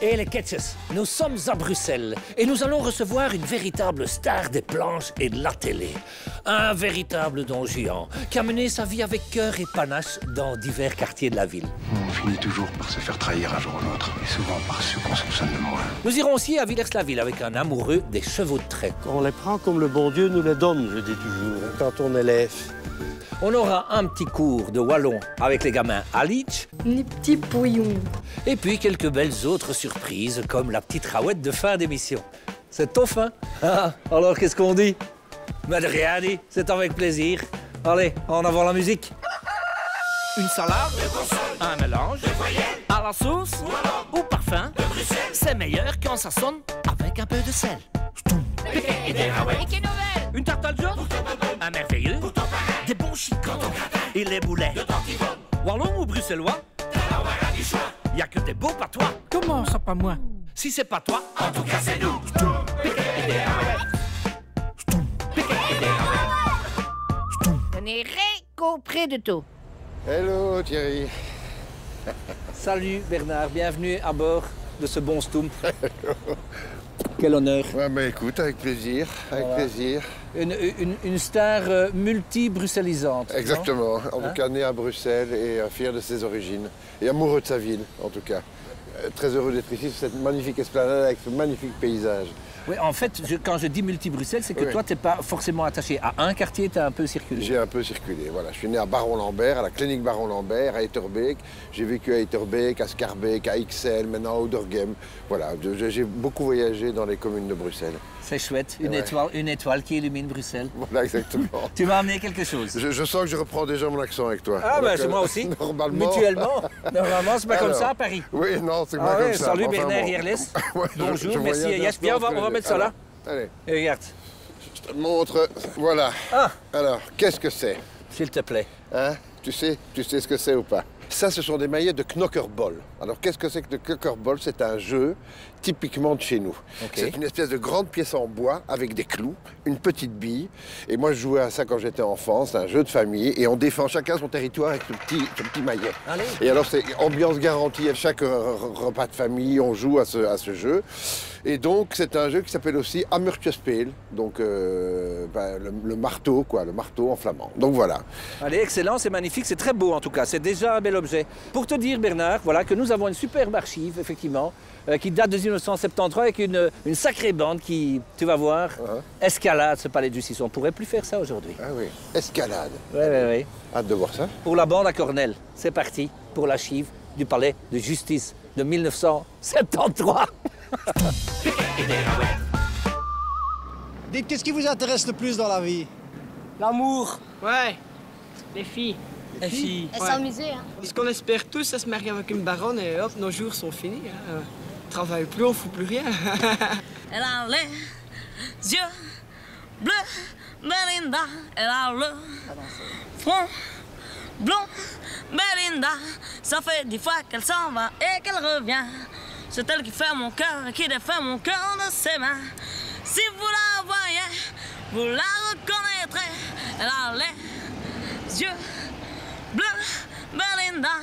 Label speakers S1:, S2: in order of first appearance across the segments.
S1: Et les Ketches, nous sommes à Bruxelles et nous allons recevoir une véritable star des planches et de la télé. Un véritable don Juan qui a mené sa vie avec cœur et panache dans divers quartiers de la ville.
S2: On finit toujours par se faire trahir un jour ou l'autre, et souvent par ceux qu'on soupçonne le moins.
S1: Nous irons aussi à Villers-la-Ville avec un amoureux des chevaux de trait.
S3: On les prend comme le bon Dieu nous les donne, je dis toujours, quand on élève.
S1: On aura un petit cours de wallon avec les gamins à Leach.
S4: Les petits pouillons.
S1: Et puis quelques belles autres surprises, comme la petite rawette de fin d'émission. C'est ton fin. Ah, alors qu'est-ce qu'on dit? Mais de rien dit, c'est avec plaisir. Allez, en avant la musique.
S5: Une salade, un mélange, à la sauce ou parfum. C'est meilleur quand ça sonne avec un peu de sel.
S6: Et des nouvelles.
S5: Une tarte al jaune, un merveilleux, des bons chicots et les boulets. Wallon ou bruxellois, y a que des beaux patois. Comment ça pas moi? Si c'est pas toi, en tout cas c'est nous.
S6: On est récopré de tout.
S7: Hello Thierry.
S1: Salut Bernard, bienvenue à bord de ce bon Stump. Quel honneur.
S7: Ouais, mais écoute, avec plaisir, avec plaisir.
S1: Une star multi-bruxellisante.
S7: Exactement, en tout cas né à Bruxelles et fier de ses origines. Et amoureux de sa ville, en tout cas. Très heureux d'être ici sur cette magnifique esplanade avec ce magnifique paysage.
S1: Oui, en fait, quand je dis multi-Bruxelles, c'est que toi, tu n'es pas forcément attaché à un quartier, tu as un peu circulé.
S7: J'ai un peu circulé, voilà. Je suis né à Baron-Lambert, à la clinique Baron-Lambert, à Etterbeek. J'ai vécu à Etterbeek, à Schaerbeek, à Ixelles, maintenant à Oudergem. Voilà, j'ai beaucoup voyagé dans les communes de Bruxelles.
S1: C'est chouette, une étoile qui illumine Bruxelles.
S7: Voilà, exactement.
S1: Tu m'as amené quelque chose.
S7: Je sens que je reprends déjà mon accent avec toi.
S1: Ah, ben c'est moi aussi.
S7: Normalement.
S1: Mutuellement. Normalement, c'est pas comme ça à Paris.
S7: Oui, non, c'est pas comme ça.
S1: Salut
S7: Enfin,
S1: Bernard
S7: bon.
S1: Yerles.
S7: Ouais,
S1: Bonjour, merci. Yes, bien, on va mettre ça là.
S7: Allez.
S1: Et regarde.
S7: Je te montre. Voilà.
S1: Ah.
S7: Alors, qu'est-ce que c'est?
S1: S'il te plaît.
S7: Hein? Tu sais ce que c'est ou pas? Ça, ce sont des maillettes de knokkerball. Alors, qu'est-ce que c'est que le knokkerball? C'est un jeu typiquement de chez nous.
S1: Okay.
S7: C'est une espèce de grande pièce en bois avec des clous, une petite bille. Et moi, je jouais à ça quand j'étais enfant. C'est un jeu de famille. Et on défend chacun son territoire avec ce petit maillet.
S1: Allez.
S7: Et alors, c'est ambiance garantie. À chaque repas de famille, on joue à ce jeu. Et donc, c'est un jeu qui s'appelle aussi Hammertjespel. Donc, le marteau, quoi. Le marteau en flamand. Donc, voilà.
S1: Allez, excellent, c'est magnifique, c'est très beau en tout cas. C'est déjà un bel objet. Pour te dire, Bernard, voilà que nous avons une superbe archive, effectivement, qui date de 1973 avec une sacrée bande qui, tu vas voir, escalade ce palais de justice. On ne pourrait plus faire ça aujourd'hui.
S7: Ah oui, escalade.
S1: Oui.
S7: Hâte de voir ça.
S1: Pour la bande à Cornell, c'est parti pour l'archive du palais de justice de 1973.
S8: Dites, qu'est-ce qui vous intéresse le plus dans la vie?
S9: L'amour.
S5: Ouais, les filles.
S9: Les filles.
S6: Elle s'amusait, hein.
S5: Ce qu'on espère tous, c'est se marier avec une baronne et hop, nos jours sont finis. Hein. On travaille plus, on fout plus rien.
S10: Elle a les yeux bleus, Belinda. Elle a le front blond, Belinda. Ça fait 10 fois qu'elle s'en va et qu'elle revient. C'est elle qui fait mon cœur et qui défait mon cœur de ses mains. Si vous la voyez, vous la reconnaîtrez. Elle a les yeux bleus, Belinda.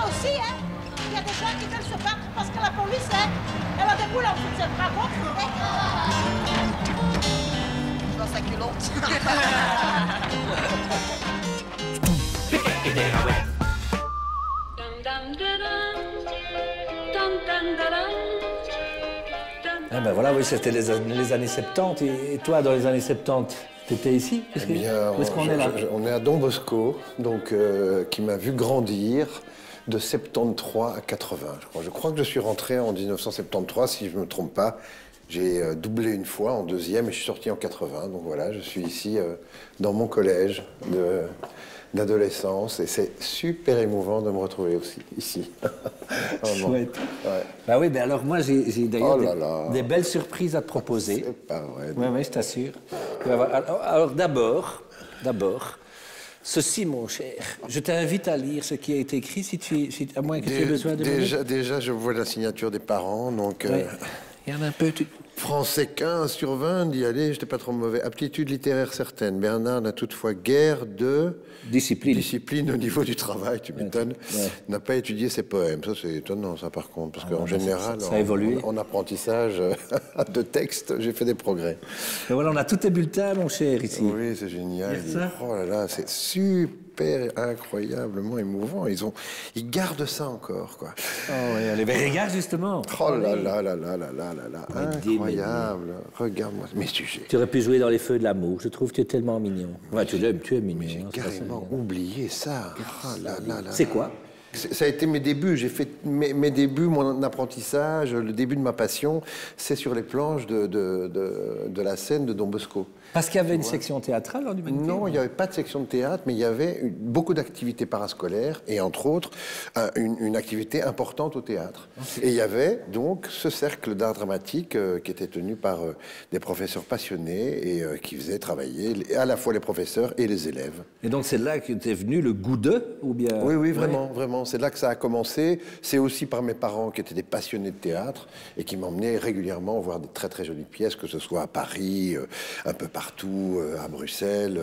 S11: Aussi, hein, il y a des gens qui veulent se battre parce que la police, hein, elle a des boules en dessous de ses bras.
S10: Dans sa culotte. Dum dum da dum, dum dum da dum.
S1: Ah ben voilà, oui, c'était les années 70. Et toi, dans les années 70, t'étais ici?
S7: Eh bien,
S1: où est-ce qu'on est là?
S7: On est à Don Bosco, donc, qui m'a vu grandir de 73 à 80. Je crois que je suis rentré en 1973, si je ne me trompe pas. J'ai doublé une fois en deuxième et je suis sorti en 80. Donc voilà, je suis ici dans mon collège d'adolescence et c'est super émouvant de me retrouver aussi ici.
S1: Chouette.
S7: Ouais.
S1: Bah oui, mais alors moi j'ai d'ailleurs
S7: Oh
S1: des belles surprises à te proposer.
S7: C'est pas vrai.
S1: Oui, je t'assure. Alors d'abord, ceci, mon cher, je t'invite à lire ce qui a été écrit, à moins que tu aies besoin de
S7: déjà, je vois la signature des parents, donc...
S1: Oui. Il y en a un peu...
S7: Français 15 sur 20, d'y aller, j'étais pas trop mauvais. Aptitude littéraire certaine. Bernard n'a toutefois guère de... Discipline au niveau du travail, tu m'étonnes. Ouais. N'a pas étudié ses poèmes. Ça, c'est étonnant, ça, par contre. Parce qu'en général,
S1: ça a évolué.
S7: En apprentissage de texte, j'ai fait des progrès.
S1: Mais voilà, on a tous tes bulletins, mon cher, ici.
S7: Oui, c'est génial. Oh là là, c'est super incroyablement émouvant. Ils gardent ça encore, quoi.
S1: Oh oui, allez, mais regarde, justement.
S7: Oh là là là là là là là là. Incroyable. Regarde-moi mes sujets.
S1: Tu aurais pu jouer dans Les Feux de l'amour. Je trouve que tu es tellement mignon. Ouais, tu es mignon.
S7: J'ai carrément oublié ça. Oh là là là.
S1: C'est quoi?
S7: Ça a été mes débuts. J'ai fait mes débuts, mon apprentissage, le début de ma passion, c'est sur les planches de la scène de Don Bosco.
S1: Parce qu'il y avait une section théâtrale en humanité?
S7: Non, il n'y avait pas de section de théâtre, mais il y avait beaucoup d'activités parascolaires et entre autres une activité importante au théâtre. Okay. Et il y avait donc ce cercle d'art dramatique qui était tenu par des professeurs passionnés et qui faisait travailler à la fois les professeurs et les élèves.
S1: Et donc c'est là qu'était venu le goût d'eux ou bien...
S7: Oui, vraiment, vraiment. C'est là que ça a commencé. C'est aussi par mes parents qui étaient des passionnés de théâtre et qui m'emmenaient régulièrement voir des très très jolies pièces, que ce soit à Paris, un peu partout, à Bruxelles.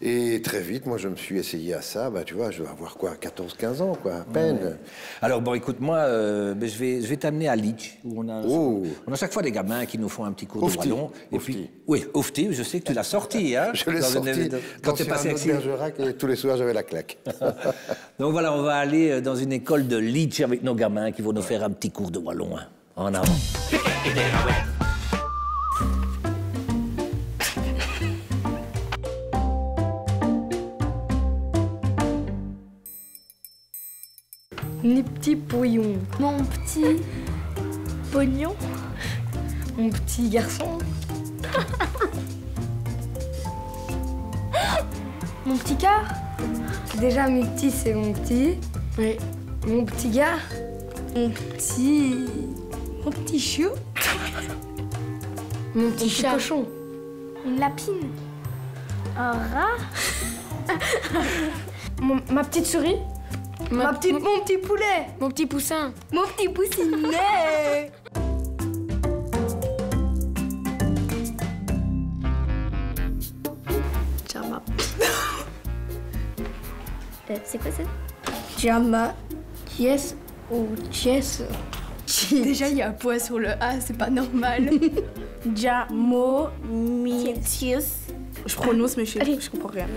S7: Et très vite, moi, je me suis essayé à ça. Bah, tu vois, je vais avoir quoi, 14-15 ans, quoi, à peine. Ouais.
S1: Alors, bon, écoute, moi, je vais t'amener à Leach, où on a chaque fois des gamins qui nous font un petit cours de wallon. Et puis, oui, Oufti, je sais que tu l'as sorti, hein.
S7: Je l'ai sorti quand tu es passé à Bergerac, et tous les soirs, j'avais la claque.
S1: Donc voilà, on va aller dans une école de Leach avec nos gamins qui vont nous faire un petit cours de wallon. Hein. En avant.
S4: Mes petits pouillons. Mon petit pognon. Mon petit garçon. Mon petit cœur. Déjà, mes petits, c'est mon petit. Oui. Mon petit gars. Mon petit chou. Mon petit cochon. Une lapine. Un rat. Ma petite souris. Mon petit poulet. Mon petit poussin. Mon petit poussinet. Jama. C'est quoi ça? Jama. Yes ou Jess.
S12: Déjà, il y a un point sur le A, c'est pas normal.
S4: Jamo. Mitius.
S12: Je prononce, mais je comprends rien.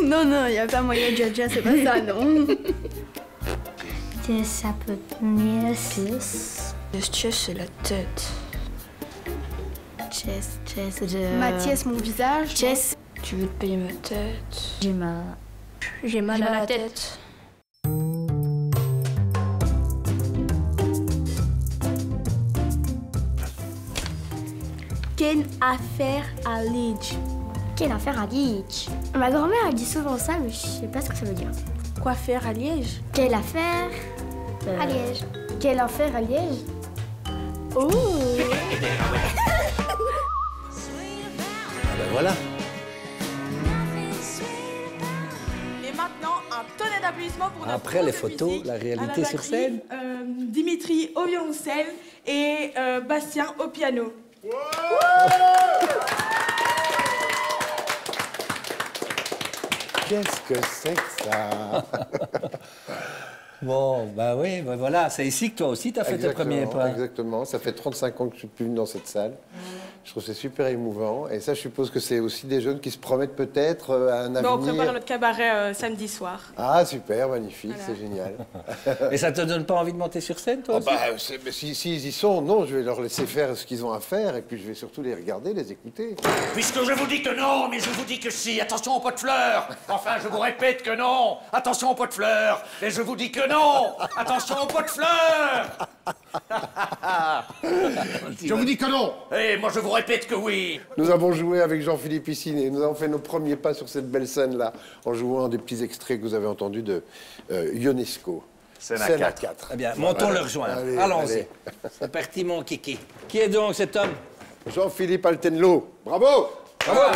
S12: Non, il n'y a pas moyen de Jaja, c'est pas ça, non.
S4: Ça peut tenir.
S12: Chess, c'est la tête.
S4: Chess,
S12: Mathias, mon visage.
S4: Chess.
S12: Tu veux te payer ma tête?
S4: J'ai mal à la tête.
S12: Quelle affaire à Liège?
S4: Quelle affaire à Liège? Ma grand-mère, elle dit souvent ça, mais je sais pas ce que ça veut dire.
S12: Quoi faire à Liège?
S4: Quelle affaire à Liège? Quelle affaire à Liège?
S12: Oh.
S1: Ben voilà.
S13: Et maintenant, un tonnet d'applaudissements pour notre
S1: après les photos,
S13: musique,
S1: la réalité sur scène.
S13: Dimitri au violoncelle et Bastien au piano.
S7: Qu'est-ce que c'est que ça?
S1: Bon, bah oui, bah voilà, c'est ici que toi aussi tu as fait tes premiers pas.
S7: Exactement, ça fait 35 ans que je suis plus venu dans cette salle. Je trouve que c'est super émouvant. Et ça, je suppose que c'est aussi des jeunes qui se promettent peut-être à un avenir.
S13: On prépare notre cabaret samedi soir.
S7: Ah, super, magnifique,
S13: Voilà.
S7: c'est génial.
S1: Et ça te donne pas envie de monter sur scène, toi aussi
S7: S'ils y sont, non, je vais leur laisser faire ce qu'ils ont à faire. Et puis, je vais surtout les regarder, les écouter.
S5: Puisque je vous dis que non, mais je vous dis que si. Attention au pot de fleurs. Enfin, je vous répète que non. Attention au pot de fleurs. Et je vous dis que non. Attention au pot de fleurs.
S7: Je vous dis que non.
S5: Et moi, je vous répète que oui.
S7: Nous avons joué avec Jean-Philippe Hissine et nous avons fait nos premiers pas sur cette belle scène-là en jouant des petits extraits que vous avez entendus de Ionesco.
S5: Scène à 4.
S1: Eh bien, montons le rejoindre. Allons-y. C'est parti, mon kiki. Qui est donc cet homme?
S7: Jean-Philippe Altenlo. Bravo. Bravo.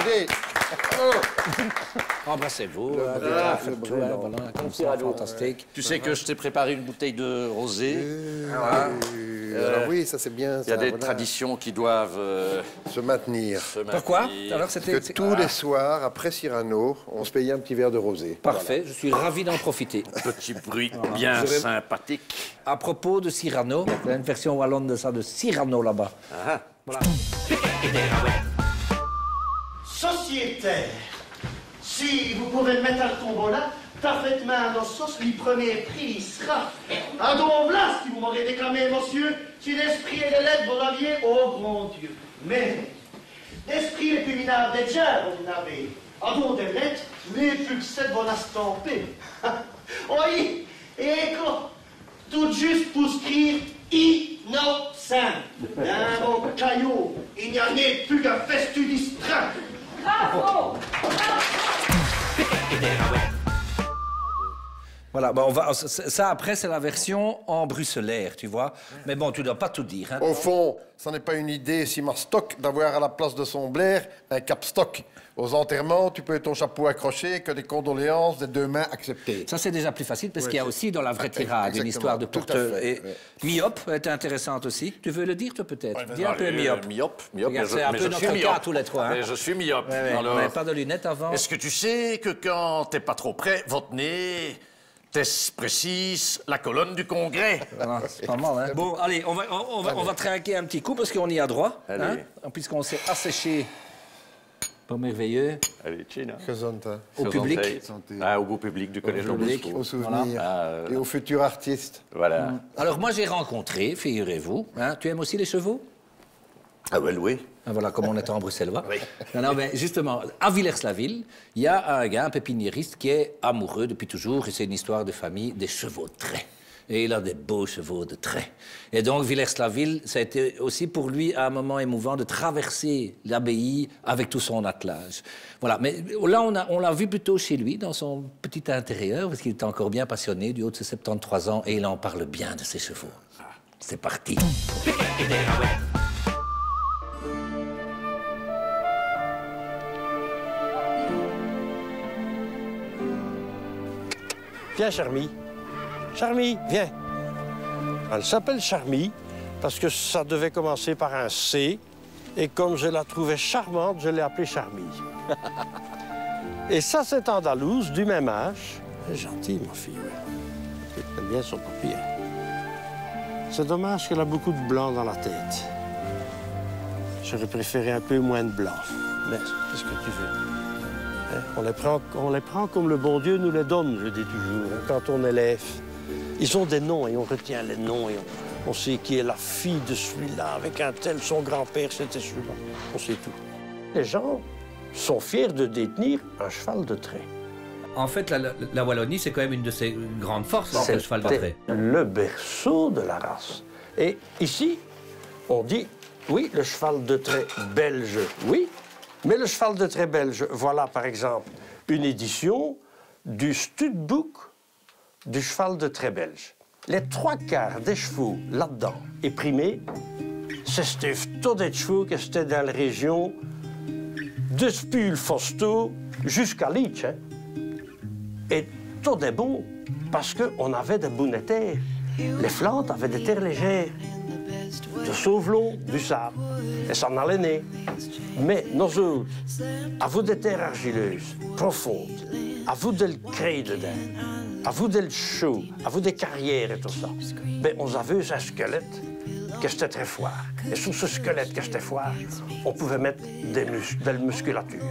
S1: Embrassez-vous. Fantastique.
S14: Tu sais que je t'ai préparé une bouteille de rosé.
S7: Alors oui, ça c'est bien.
S14: Il y a des traditions qui doivent
S7: se maintenir.
S1: Pourquoi? Alors
S7: que tous les soirs, après Cyrano, on se payait un petit verre de rosé.
S1: Parfait, je suis ravi d'en profiter.
S14: Petit bruit bien sympathique.
S1: À propos de Cyrano, il y a une version wallonne de ça, de Cyrano là-bas. Voilà.
S15: Sociétaire, si vous pouvez me mettre à le tombeau là, parfaitement dans sauce, le premier prix sera un don blas qui vous m'aurez déclamé, monsieur, si l'esprit et les lettres vous aviez, oh grand Dieu. Mais l'esprit les plus minables des diables, vous n'avez. Un don des lettres, les plus que cette vont la stamper. Oui, et quoi, tout juste pour écrire innocent. Dans vos caillots, il n'y en a plus qu'un festu distrait. Bravo!
S1: Voilà, bon, ça après c'est la version en bruxellaire, tu vois. Mais bon, tu dois pas tout dire. Hein.
S7: Au fond, ça n'est pas une idée si stock d'avoir à la place de son blaire un capstock. Aux enterrements, tu peux ton chapeau accroché, que des condoléances des 2 mains acceptées.
S1: Ça, c'est déjà plus facile, parce qu'il y a aussi dans la vraie tirade une histoire de porteur. Et myope est intéressante aussi. Tu veux le dire, toi, peut-être? Dis un peu myope.
S14: Myope,
S1: c'est un peu notre cas, tous les trois. Hein.
S14: Mais je suis myope.
S1: On n'avait pas de lunettes avant.
S14: Est-ce que tu sais que quand t'es pas trop près, votre nez... Test précise, la colonne du Congrès.
S1: Voilà, c'est pas mal, hein? Bon, allez, on va trinquer un petit coup parce qu'on y a droit. Hein? Puisqu'on s'est asséché. Pas merveilleux.
S14: Allez, China.
S1: Au public.
S14: Au beau public du Collège
S7: Bosco. Au souvenir et aux futurs artistes.
S14: Voilà.
S1: Alors, moi, j'ai rencontré, figurez-vous, hein, tu aimes aussi les chevaux?
S14: Ah ouais, oui.
S1: Voilà, comme on était en bruxellois. Oui. Non, mais justement, à Villers-la-Ville, il y a un gars, un pépiniériste, qui est amoureux depuis toujours, et c'est une histoire de famille, des chevaux de trait. Et il a des beaux chevaux de trait. Et donc, Villers-la-Ville, ça a été aussi pour lui un moment émouvant de traverser l'abbaye avec tout son attelage. Voilà, mais là, on l'a vu plutôt chez lui, dans son petit intérieur, parce qu'il était encore bien passionné, du haut de ses 73 ans, et il en parle bien de ses chevaux. C'est parti.
S3: Viens, Charmy. Charmy, viens. Elle s'appelle Charmy parce que ça devait commencer par un C. Et comme je la trouvais charmante, je l'ai appelée Charmy. Et ça, c'est Andalouse, du même âge. Elle est gentille, ma fille, oui. Elle aime bien son papier. C'est dommage qu'elle a beaucoup de blanc dans la tête. J'aurais préféré un peu moins de blanc. Mais qu'est-ce que tu veux? On les prend comme le bon Dieu nous les donne, je dis toujours, quand on élève. Ils ont des noms et on retient les noms et on sait qui est la fille de celui-là, avec un tel, son grand-père, c'était celui-là. On sait tout. Les gens sont fiers de détenir un cheval de trait.
S1: En fait, la Wallonie, c'est quand même une de ses grandes forces, le cheval de trait.
S3: Le berceau de la race. Et ici, on dit, oui, le cheval de trait belge, oui. Mais le cheval de trait belge, voilà par exemple une édition du Studbook du cheval de trait belge. Les 3/4 des chevaux là-dedans éprimés, c'était tous des chevaux qui étaient dans la région de Spul-Fosto jusqu'à Leach. Hein. Et tout des bons parce qu'on avait des bonnes terres. Les Flandres avaient des terres légères. De Sauvelon, du sable, et ça en allait né. Mais nous autres, à vous des terres argileuses, profondes, à vous de le créer dedans, à vous de le chaud, à vous des carrières et tout ça, ben on avait un squelette que c'était très fort. Et sur ce squelette que c'était fort, on pouvait mettre de la musculature.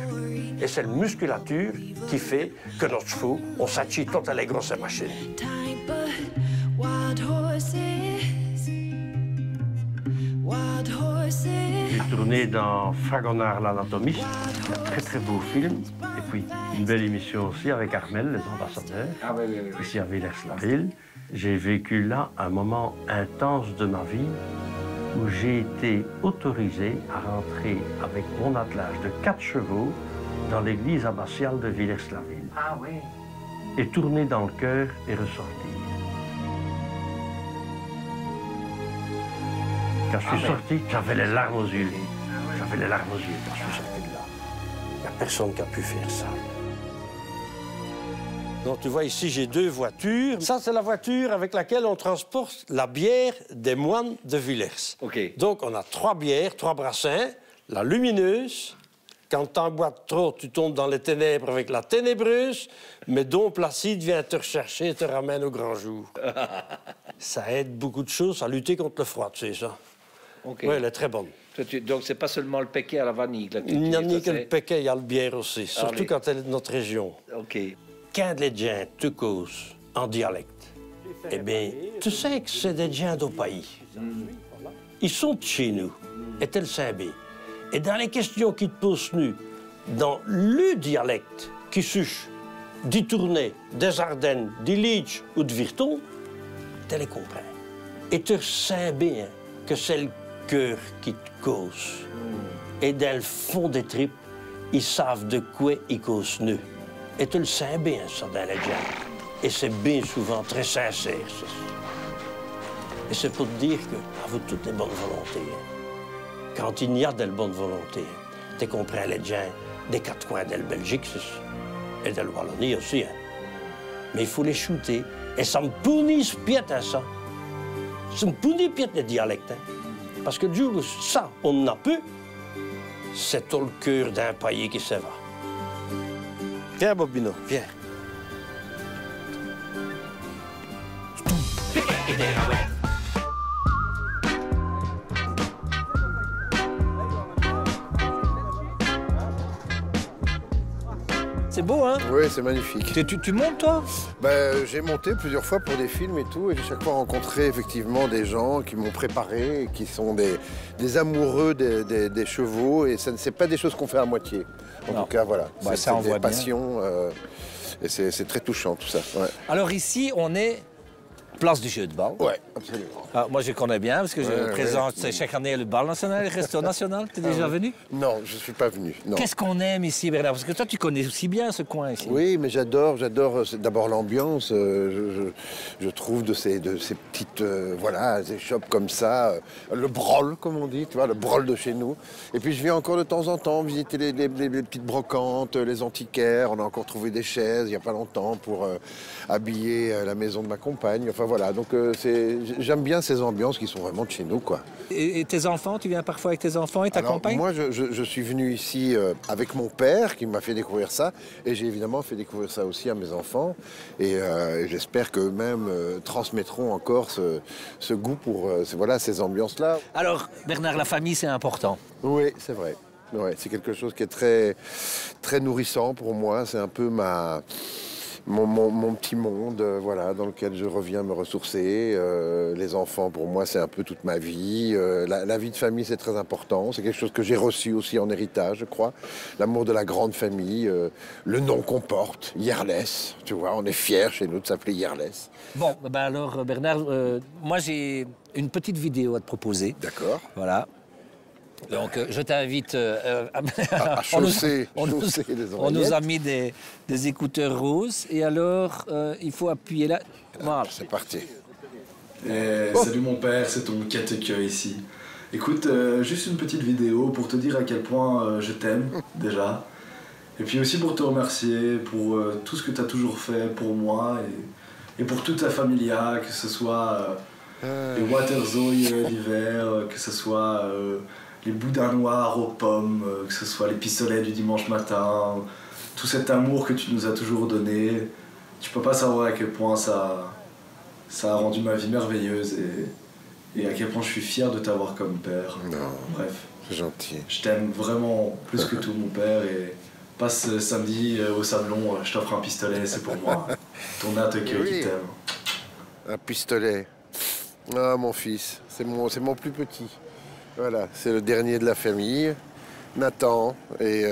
S3: Et c'est la musculature qui fait que notre chevaux, on s'achie toutes les grosses machines. J'ai tourné dans Fragonard l'anatomiste, un très très beau film, et puis une belle émission aussi avec Armel, les ambassadeurs, ici à Villers-la-Ville. J'ai vécu là un moment intense de ma vie où j'ai été autorisé à rentrer avec mon attelage de 4 chevaux dans l'église abbatiale de Villers-la-Ville.
S6: Ah oui.
S3: Et tourner dans le chœur et ressortir. Quand je suis sorti, j'avais les larmes aux yeux. J'avais les larmes aux yeux quand je suis sorti de là. Il n'y a personne qui a pu faire ça. Donc, tu vois, ici, j'ai 2 voitures. Ça, c'est la voiture avec laquelle on transporte la bière des moines de Villers. Donc, on a 3 bières, 3 brassins. La lumineuse. Quand t'en bois trop, tu tombes dans les ténèbres avec la ténébreuse. Mais Don Placide vient te rechercher et te ramène au grand jour. Ça aide beaucoup de choses à lutter contre le froid, tu sais ça. Oui, elle est très bonne.
S1: Donc, c'est pas seulement le péquet à la vanille. Là,
S3: il n'y a ni que le péquet, il y a le bière aussi. Surtout quand elle est de notre région. Quand les gens te causent en dialecte, eh bien, tu sais que c'est des gens d'autres pays. Ils sont de chez nous, et tel Saint-Bé. Et dans les questions qu'ils te posent nous, dans le dialecte qui suche d'y tourner des Ardennes, des Leach ou de Virton, tu les comprends. Et tu sais bien que c'est le cœur qui te cause. Et dans le fond des tripes, ils savent de quoi ils causent nous. Et tu le sais bien, ça, dans les gens. Et c'est bien souvent très sincère, ça. Et c'est pour te dire que, avec toutes les bonnes volontés, quand il y a de la bonne volonté, tu comprends les gens des 4 coins de la Belgique et de la Wallonie aussi. Mais il faut les shooter. Et ça me punit piète à ça. Ça me punit piète les dialectes. Parce que du jour où ça, on n'a plus, c'est tout le cœur d'un pays qui se va. Viens, Bobino, viens.
S1: C'est beau, hein?
S7: Oui, c'est magnifique.
S1: Tu montes, toi?
S7: J'ai monté plusieurs fois pour des films et tout, et j'ai chaque fois rencontré effectivement des gens qui m'ont préparé, et qui sont des amoureux des chevaux, et ce n'est pas des choses qu'on fait à moitié. En tout cas, voilà. C'est des passions, et c'est très touchant, tout ça. Ouais.
S1: Alors ici, on est place du jeu de balle.
S7: Oui, absolument.
S1: Ah, moi, je connais bien, parce que je présente chaque année le bal national, le resto national. Tu es déjà venu?
S7: Non, je ne suis pas venu.
S1: Qu'est-ce qu'on aime ici, Bernard? Parce que toi, tu connais aussi bien ce coin ici.
S7: Oui, mais j'adore d'abord l'ambiance. Je trouve de ces petites, des shops comme ça, le brol, comme on dit, tu vois, le brol de chez nous. Et puis, je viens encore de temps en temps visiter les petites brocantes, les antiquaires. On a encore trouvé des chaises il n'y a pas longtemps pour habiller la maison de ma compagne. Enfin, voilà, donc j'aime bien ces ambiances qui sont vraiment de chez nous, quoi.
S1: Et tes enfants, tu viens parfois avec tes enfants et ta compagne?
S7: Moi, je suis venu ici avec mon père qui m'a fait découvrir ça, et j'ai évidemment fait découvrir ça aussi à mes enfants, et j'espère qu'eux-mêmes transmettront encore ce goût pour ces ambiances-là.
S1: Alors, Bernard, la famille, c'est important.
S7: Oui, c'est vrai. Ouais, c'est quelque chose qui est très, très nourrissant pour moi. C'est un peu mon petit monde, dans lequel je reviens me ressourcer. Les enfants, pour moi, c'est un peu toute ma vie. La vie de famille, c'est très important. C'est quelque chose que j'ai reçu aussi en héritage, je crois. L'amour de la grande famille, le nom qu'on porte, Yerlès. Tu vois, on est fiers chez nous de s'appeler Yerlès.
S1: Bon, alors, Bernard, moi, j'ai une petite vidéo à te proposer.
S7: D'accord.
S1: Voilà. Donc, je t'invite
S7: à chausser les oreillettes.
S1: On nous a mis des écouteurs roses. Et alors, il faut appuyer là. Voilà.
S7: C'est parti.
S16: Salut mon père, c'est ton catequeux ici. Écoute, juste une petite vidéo pour te dire à quel point je t'aime, déjà. Et puis aussi pour te remercier pour tout ce que tu as toujours fait pour moi et pour toute ta familia, que ce soit les Waterzooi l'hiver, que ce soit... les boudins noirs aux pommes, que ce soit les pistolets du dimanche matin, tout cet amour que tu nous as toujours donné. Tu peux pas savoir à quel point ça a rendu ma vie merveilleuse et à quel point je suis fier de t'avoir comme père.
S7: Non.
S16: Bref.
S7: C'est gentil.
S16: Je t'aime vraiment plus que tout, mon père, et passe samedi au Sablon, je t'offre un pistolet, c'est pour moi. Ton accueil qui t'aime.
S7: Un pistolet. Ah, mon fils, c'est mon plus petit. Voilà, c'est le dernier de la famille, Nathan. Et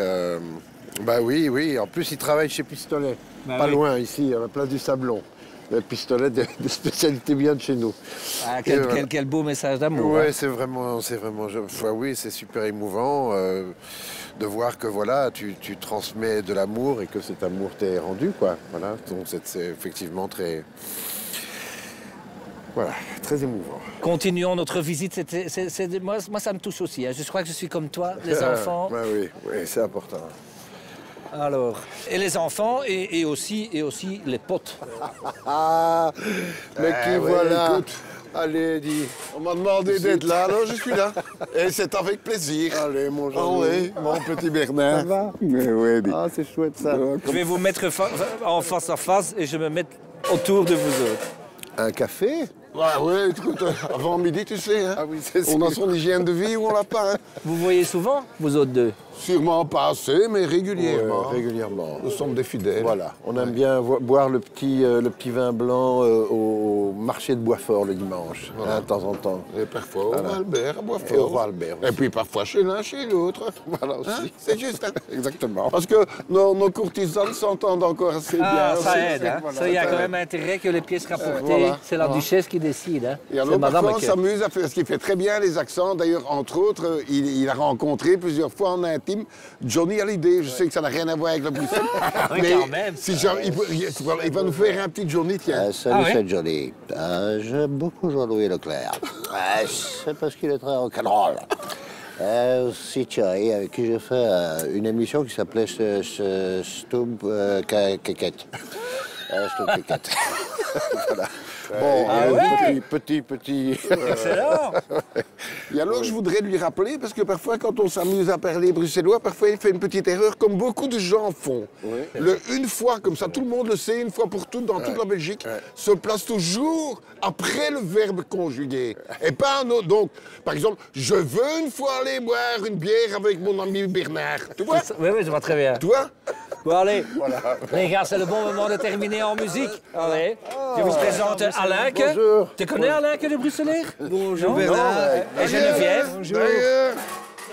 S7: bah oui, en plus il travaille chez Pistolet, pas loin ici, à la place du Sablon. Le Pistolet de spécialité bien de chez nous.
S1: Ah, quel beau message d'amour.
S7: Ouais,
S1: hein.
S7: c'est vraiment, oui, c'est super émouvant de voir que voilà, tu transmets de l'amour et que cet amour t'est rendu, quoi. Voilà, donc c'est effectivement très. Voilà, très émouvant.
S1: Continuons notre visite. Moi, ça me touche aussi. Hein. Je crois que je suis comme toi, les enfants.
S7: Bah oui, c'est important.
S1: Alors, et les enfants et aussi les potes.
S7: Mais qui voilà.
S17: Écoute,
S7: allez, dis.
S17: On m'a demandé d'être là, alors je suis là. Et c'est avec plaisir.
S7: Allez, mon Jean-Louis.
S17: Mon petit Bernard.
S7: Ça va? Mais ah, c'est chouette ça.
S1: Je vais vous mettre en face à face et je me mets autour de vous autres.
S7: Un café?
S17: Ouais, écoute, avant midi, tu sais, hein,
S7: ah oui,
S17: on a son hygiène de vie ou on l'a pas. Hein.
S1: Vous voyez souvent, vous autres deux?
S17: Sûrement pas assez, mais régulièrement.
S7: Ouais, régulièrement.
S17: Nous sommes des fidèles.
S7: Voilà, on aime bien boire le petit vin blanc au marché de Boisfort le dimanche, hein, de temps en temps.
S17: Et parfois au Albert, à Boisfort.
S7: Et au Albert aussi.
S17: Et puis parfois chez l'un, chez l'autre.
S7: Voilà aussi.
S17: Hein, c'est juste.
S7: Exactement.
S17: Parce que nos courtisanes s'entendent encore assez bien.
S1: Ça aide, hein.
S7: Voilà,
S1: ça, il y a quand même intérêt que les pièces rapportées.
S17: Voilà.
S1: C'est la duchesse qui décide. Hein.
S17: Et alors, parfois, on s'amuse à faire, parce qu'il fait très bien les accents. D'ailleurs, entre autres, il a rencontré plusieurs fois en intime Johnny Hallyday. Je sais que ça n'a rien à voir avec le Bruxelles.
S1: Oui,
S17: mais
S1: quand même.
S17: Si genre, il va nous faire un petit Johnny, tiens.
S18: Salut, c'est Johnny. J'aime beaucoup Jean-Louis Leclerc. C'est parce qu'il est très rock'n'roll. C'est Thierry, avec qui j'ai fait une émission qui s'appelait Stub Keket. Stub Keket. Voilà.
S7: Bon, petit.
S1: Excellent.
S17: Et alors, je voudrais lui rappeler, parce que parfois, quand on s'amuse à parler bruxellois, parfois, il fait une petite erreur, comme beaucoup de gens font.
S7: Oui.
S17: Une fois, comme ça, tout le monde le sait, une fois pour toutes, dans toute la Belgique, se place toujours après le verbe conjugué. Et pas un autre. Donc, par exemple, je veux une fois aller boire une bière avec mon ami Bernard. Tu vois?
S1: Oui, je vois très bien.
S17: Tu vois?
S1: Bon, allez. Voilà. Les gars, c'est le bon moment de terminer en musique. Allez. Je vous présente Alain.
S7: Bonjour.
S1: Tu connais Alain de Bruxelles?
S9: Bonjour Bernard.
S1: Et Geneviève.
S9: Bonjour.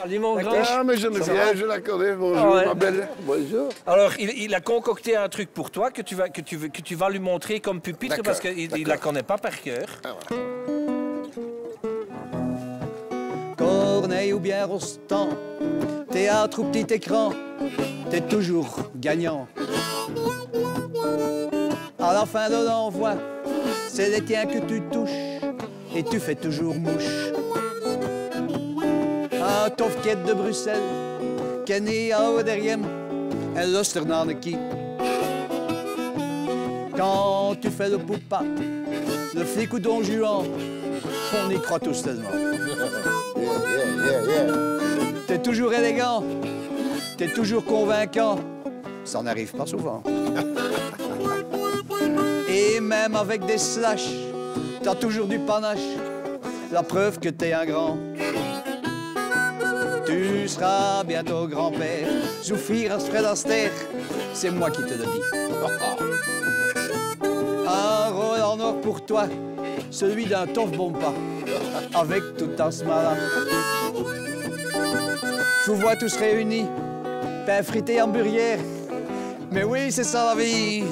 S1: Salut mon grand.
S17: Ah, mais Geneviève, je la connais. Bonjour, ma belle.
S7: Bonjour.
S1: Alors, il a concocté un truc pour toi que tu vas lui montrer comme pupitre parce qu'il ne la connaît pas par cœur.
S9: Corneille ou bien Rostand, théâtre ou petit écran, t'es toujours gagnant. À la fin de l'envoi, c'est les tiens que tu touches et tu fais toujours mouche. Un tofket de Bruxelles, ken je oude derrière, en luister naar de kie. Quand tu fais le poupa, le flic ou Don Juan, on y croit tous tellement. T'es toujours élégant, t'es toujours convaincant, ça n'arrive pas souvent. Et même avec des slash, t'as toujours du panache, la preuve que t'es un grand. Tu seras bientôt grand-père, Zoufir Fred Astaire, c'est moi qui te le dis. Un rôle en or pour toi, celui d'un tof bomba, avec tout un smala. Je vous vois tous réunis, pain frité hamburger. Mais oui, c'est ça la vie,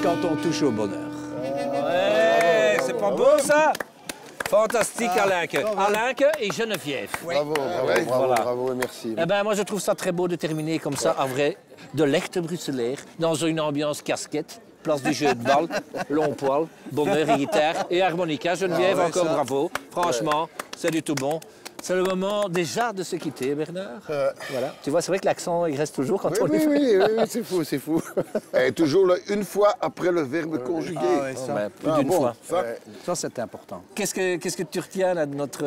S9: quand on touche au bonheur.
S1: Ouais, c'est pas beau ça? Fantastique, Alainque. Alainque et Geneviève.
S7: Oui. Bravo, et merci.
S1: Eh ben, moi, je trouve ça très beau de terminer comme ça, en vrai, de l'echte bruxellaire, dans une ambiance casquette, place du jeu de balle, long poil, bonheur et guitare et harmonica. Geneviève, encore bravo. Franchement, c'est du tout bon. C'est le moment déjà de se quitter, Bernard. Voilà. Tu vois, c'est vrai que l'accent, il reste toujours quand on le fait.
S7: Oui, c'est fou.
S17: Et toujours une fois après le verbe conjugué.
S9: Ah ouais, ça.
S1: Plus d'une fois.
S9: Ça, c'est important.
S1: Qu'est-ce que tu retiens là de notre...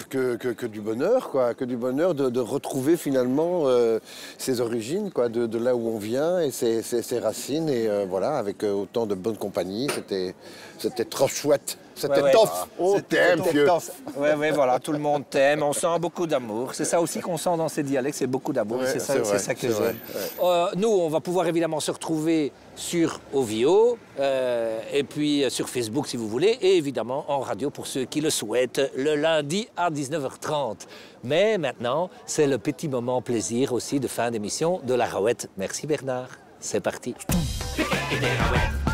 S7: Que du bonheur, quoi. Que du bonheur de retrouver finalement ses origines, quoi, de là où on vient et ses racines. Et voilà, avec autant de bonne compagnie, c'était trop chouette. C'était tough. On t'aime, vieux.
S1: Oui, voilà, tout le monde t'aime. On sent beaucoup d'amour. C'est ça aussi qu'on sent dans ces dialectes, c'est beaucoup d'amour.
S7: Ouais,
S1: c'est ça que j'aime.
S7: Ouais.
S1: Nous, on va pouvoir évidemment se retrouver sur OVO, et puis sur Facebook si vous voulez, et évidemment en radio pour ceux qui le souhaitent, le lundi à 19h30. Mais maintenant, c'est le petit moment plaisir aussi de fin d'émission de la Raouette. Merci Bernard, c'est parti.
S5: Et des Raouettes.